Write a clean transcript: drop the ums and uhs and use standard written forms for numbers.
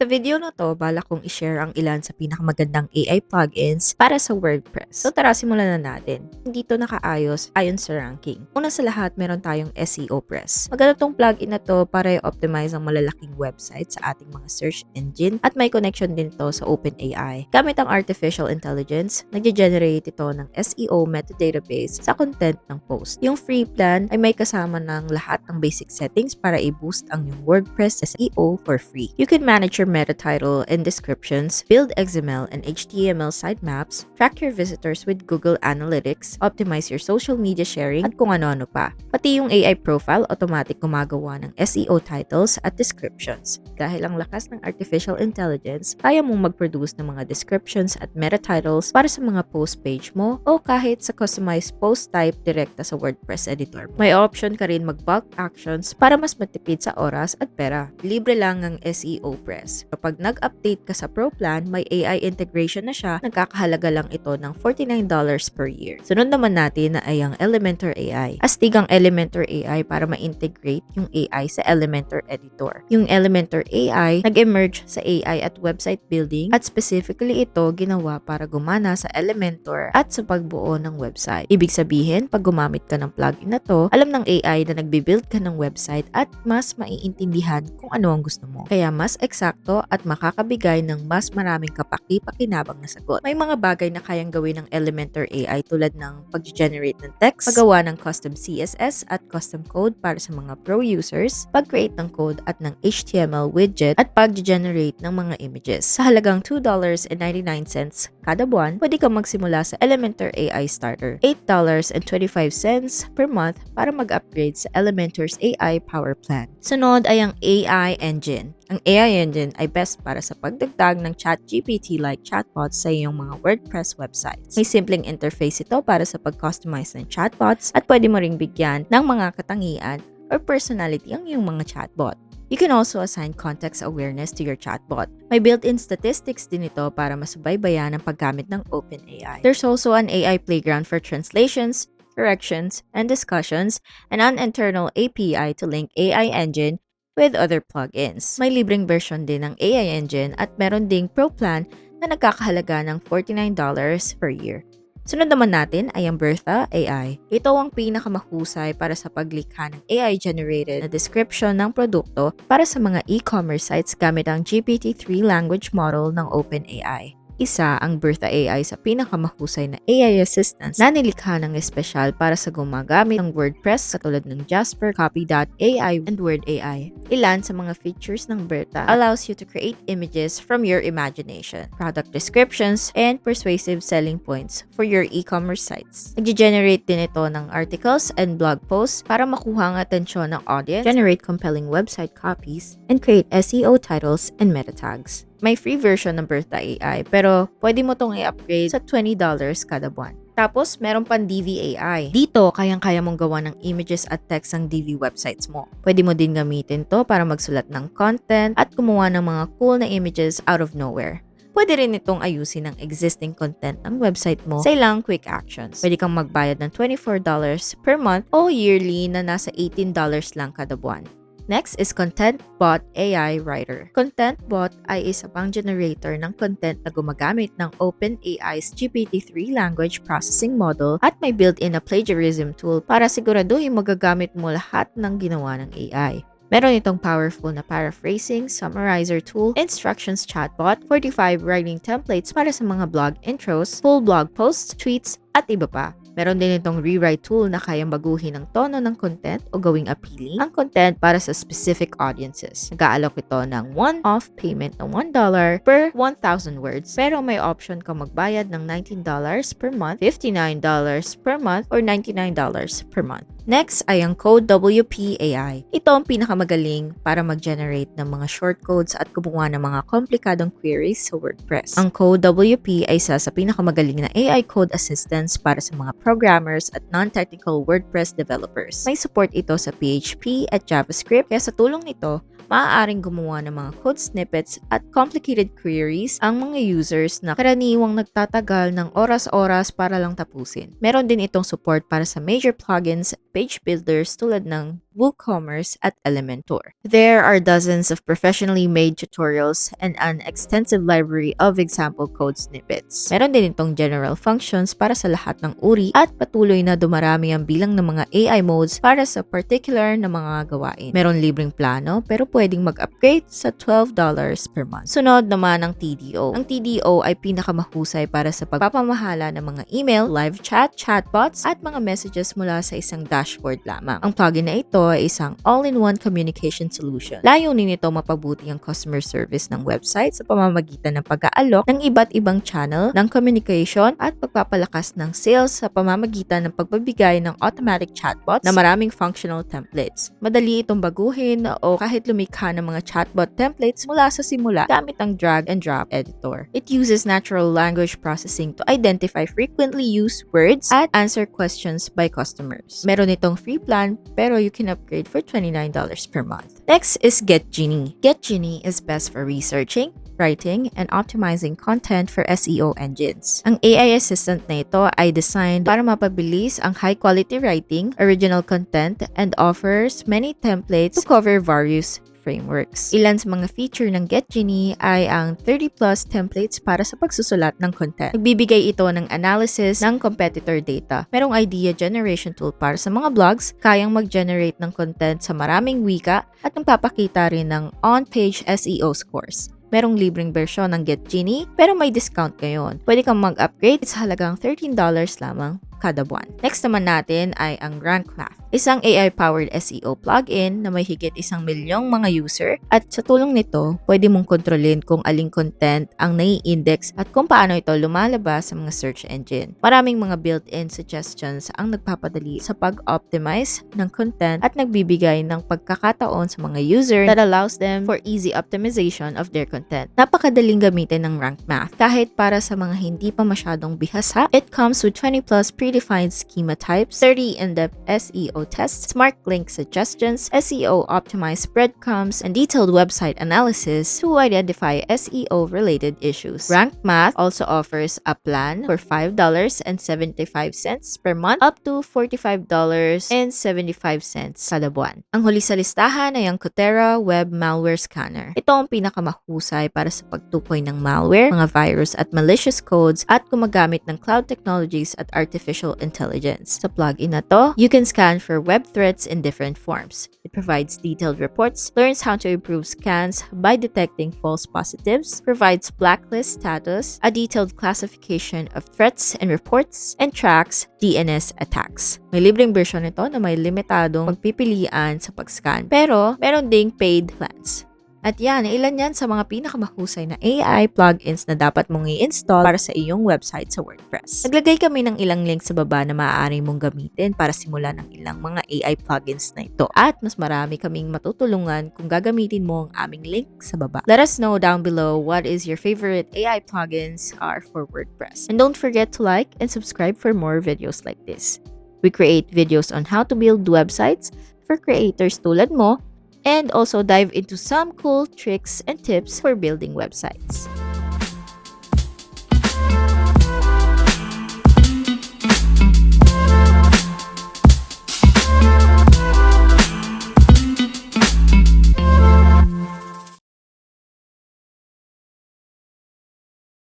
Sa video na to, balak kong i-share ang ilan sa pinakamagandang AI plugins para sa WordPress. So tara, simulan na natin. Hindi to nakaayos ayon sa ranking. Una sa lahat, meron tayong SEO Press. Maganda tong plugin na to para i-optimize ang malalaking website sa ating mga search engine at may connection din to sa OpenAI. Gamit ang artificial intelligence, nag-generate ito ng SEO metadatabase sa content ng post. Yung free plan ay may kasama ng lahat ng basic settings para i-boost ang yung WordPress SEO for free. You can manage your meta title and descriptions, build XML and HTML sitemaps, track your visitors with Google Analytics, optimize your social media sharing, at kung ano-ano pa. Pati yung AI profile, automatic gumagawa ng SEO titles at descriptions. Dahil ang lakas ng artificial intelligence, kaya mong mag-produce ng mga descriptions at meta titles para sa mga post page mo o kahit sa customized post type direkta sa WordPress editor. May option ka rin mag-bulk actions para mas matipid sa oras at pera. Libre lang ang SEO Press. Kapag nag-update ka sa Pro plan, may AI integration na siya, nagkakahalaga lang ito ng $49 per year. Sunod naman natin na ay ang Elementor AI. Astig ang Elementor AI para ma-integrate yung AI sa Elementor editor. Yung Elementor AI nag-emerge sa AI at website building at specifically ito ginawa para gumana sa Elementor at sa pagbuo ng website. Ibig sabihin, pag gumamit ka ng plugin na to, alam ng AI na nagbi-build ka ng website at mas maiintindihan kung ano ang gusto mo. Kaya mas eksakto at makakabigay ng mas maraming kapaki-pakinabang na sagot. May mga bagay na kayang gawin ng Elementor AI tulad ng pag-generate ng text, paggawa ng custom CSS at custom code para sa mga pro users, pag-create ng code at ng HTML widget, at pag-generate ng mga images. Sa halagang $2.99 kada buwan, pwede kang magsimula sa Elementor AI Starter. $8.25 per month para mag-upgrade sa Elementor's AI Power Plan. Sunod ay ang AI Engine. Ang AI Engine ay best para sa pagdagdag ng ChatGPT-like chatbots sa iyong mga WordPress websites. May simpleng interface ito para sa pag-customize ng chatbots at pwede mo ring bigyan ng mga katangian or personality ang iyong mga chatbot. You can also assign context awareness to your chatbot. May built-in statistics din ito para masubaybayan ang paggamit ng OpenAI. There's also an AI playground for translations, corrections, and discussions, and an internal API to link AI Engine with other plugins. May libreng version din ng AI Engine at meron ding Pro plan na nagkakahalaga ng $49 per year. Sunod naman natin ay ang Bertha AI. Ito ang pinakamahusay para sa paglikha ng AI-generated na description ng produkto para sa mga e-commerce sites gamit ang GPT-3 language model ng OpenAI. Isa ang Bertha AI sa pinakamahusay na AI assistants na nilikha ng espesyal para sa gumagamit ng WordPress katulad ng Jasper, Copy.ai, and Word AI. Ilan sa mga features ng Bertha allows you to create images from your imagination, product descriptions, and persuasive selling points for your e-commerce sites. Nag-generate din ito ng articles and blog posts para makuha ang atensyon ng audience, generate compelling website copies, and create SEO titles and meta tags. May free version ng Bertha AI pero pwede mo tong i-upgrade sa $20 kada buwan. Tapos, meron pang Divi AI. Dito, kayang-kaya mong gawa ng images at text ang Divi websites mo. Pwede mo din gamitin to para magsulat ng content at gumawa ng mga cool na images out of nowhere. Pwede rin itong ayusin ang existing content ng website mo sa ilang quick actions. Pwede kang magbayad ng $24 per month o yearly na nasa $18 lang kada buwan. Next is ContentBot AI Writer. ContentBot ay isa pang generator ng content na gumagamit ng OpenAI's GPT-3 language processing model at may built-in na plagiarism tool para siguraduhin magagamit mo lahat ng ginawa ng AI. Meron itong powerful na paraphrasing, summarizer tool, instructions chatbot, 45 writing templates para sa mga blog intros, full blog posts, tweets, at iba pa. Meron din itong rewrite tool na kayang baguhin ang tono ng content o gawing appealing ang content para sa specific audiences. Nag-aalok ito ng one-off payment ng $1 per 1,000 words pero may option kang magbayad ng $19 per month, $59 per month, or $99 per month. Next ay ang CodeWP AI. Ito ang pinakamagaling para mag-generate ng mga short codes at gumawa ng mga komplikadong queries sa WordPress. Ang CodeWP ay isa sa pinakamagaling na AI code assistance para sa mga programmers at non-technical WordPress developers. May support ito sa PHP at JavaScript kaya sa tulong nito, maaaring gumawa ng mga code snippets at complicated queries ang mga users na karaniwang nagtatagal ng oras-oras para lang tapusin. Meron din itong support para sa major plugins, page builders tulad ng WooCommerce, at Elementor. There are dozens of professionally made tutorials and an extensive library of example code snippets. Meron din itong general functions para sa lahat ng uri at patuloy na dumarami ang bilang ng mga AI modes para sa particular na mga gawain. Meron libreng plano pero pwedeng mag-upgrade sa $12 per month. Sunod naman ang TDO. Ang TDO ay pinakamahusay para sa pagpapamahala ng mga email, live chat, chatbots, at mga messages mula sa isang dashboard lamang. Ang plugin na ito ay isang all-in-one communication solution. Layunin nito mapabuti ang customer service ng website sa pamamagitan ng pag-aalok ng iba't ibang channel ng communication at pagpapalakas ng sales sa pamamagitan ng pagbibigay ng automatic chatbots na maraming functional templates. Madali itong baguhin o kahit lumikha ng mga chatbot templates mula sa simula gamit ang drag and drop editor. It uses natural language processing to identify frequently used words at answer questions by customers. Meron itong free plan pero you can upgrade for $29 per month. Next is GetGenie. GetGenie is best for researching, writing, and optimizing content for SEO engines. Ang AI assistant na ito ay designed para mapabilis ang high-quality writing, original content, and offers many templates to cover various frameworks. Ilan sa mga feature ng GetGenie ay ang 30+ templates para sa pagsusulat ng content. Nagbibigay ito ng analysis ng competitor data. Merong idea generation tool para sa mga blogs, kayang mag-generate ng content sa maraming wika at nagpapakita rin ng on-page SEO scores. Merong libreng bersyon ng GetGenie pero may discount ngayon. Pwede kang mag-upgrade sa halagang $13 lamang kada buwan. Next naman natin ay ang RankMath, isang AI-powered SEO plugin na may higit 1 milyong mga user at sa tulong nito, pwede mong kontrolin kung aling content ang nai-index at kung paano ito lumalabas sa mga search engine. Maraming mga built-in suggestions ang nagpapadali sa pag-optimize ng content at nagbibigay ng pagkakataon sa mga user that allows them for easy optimization of their content. Napakadaling gamitin ng RankMath. Kahit para sa mga hindi pa masyadong bihasa, it comes with 20+ predefined schema types, 30 in-depth SEO tests, smart link suggestions, SEO optimized breadcrumbs, and detailed website analysis to identify SEO-related issues. RankMath also offers a plan for $5.75 per month up to $45.75 kada buwan. Ang huli sa listahan ay ang Kotera Web Malware Scanner. Ito ang pinakamahusay para sa pagtukoy ng malware, mga virus at malicious codes at gumagamit ng cloud technologies at artificial intelligence. Sa plugin na to, you can scan for web threats in different forms. It provides detailed reports, learns how to improve scans by detecting false positives, provides blacklist status, a detailed classification of threats and reports, and tracks DNS attacks. May libreng version nito na may limitadong pagpipilian sa pag-scan, pero meron ding paid plans. At yan, ilan yan sa mga pinakamahusay na AI plugins na dapat mong i-install para sa iyong website sa WordPress. Naglagay kami ng ilang links sa baba na maaari mong gamitin para simulan ng ilang mga AI plugins na ito. At mas marami kaming matutulungan kung gagamitin mo ang aming link sa baba. Let us know down below what is your favorite AI plugins are for WordPress. And don't forget to like and subscribe for more videos like this. We create videos on how to build websites for creators tulad mo, and also dive into some cool tricks and tips for building websites.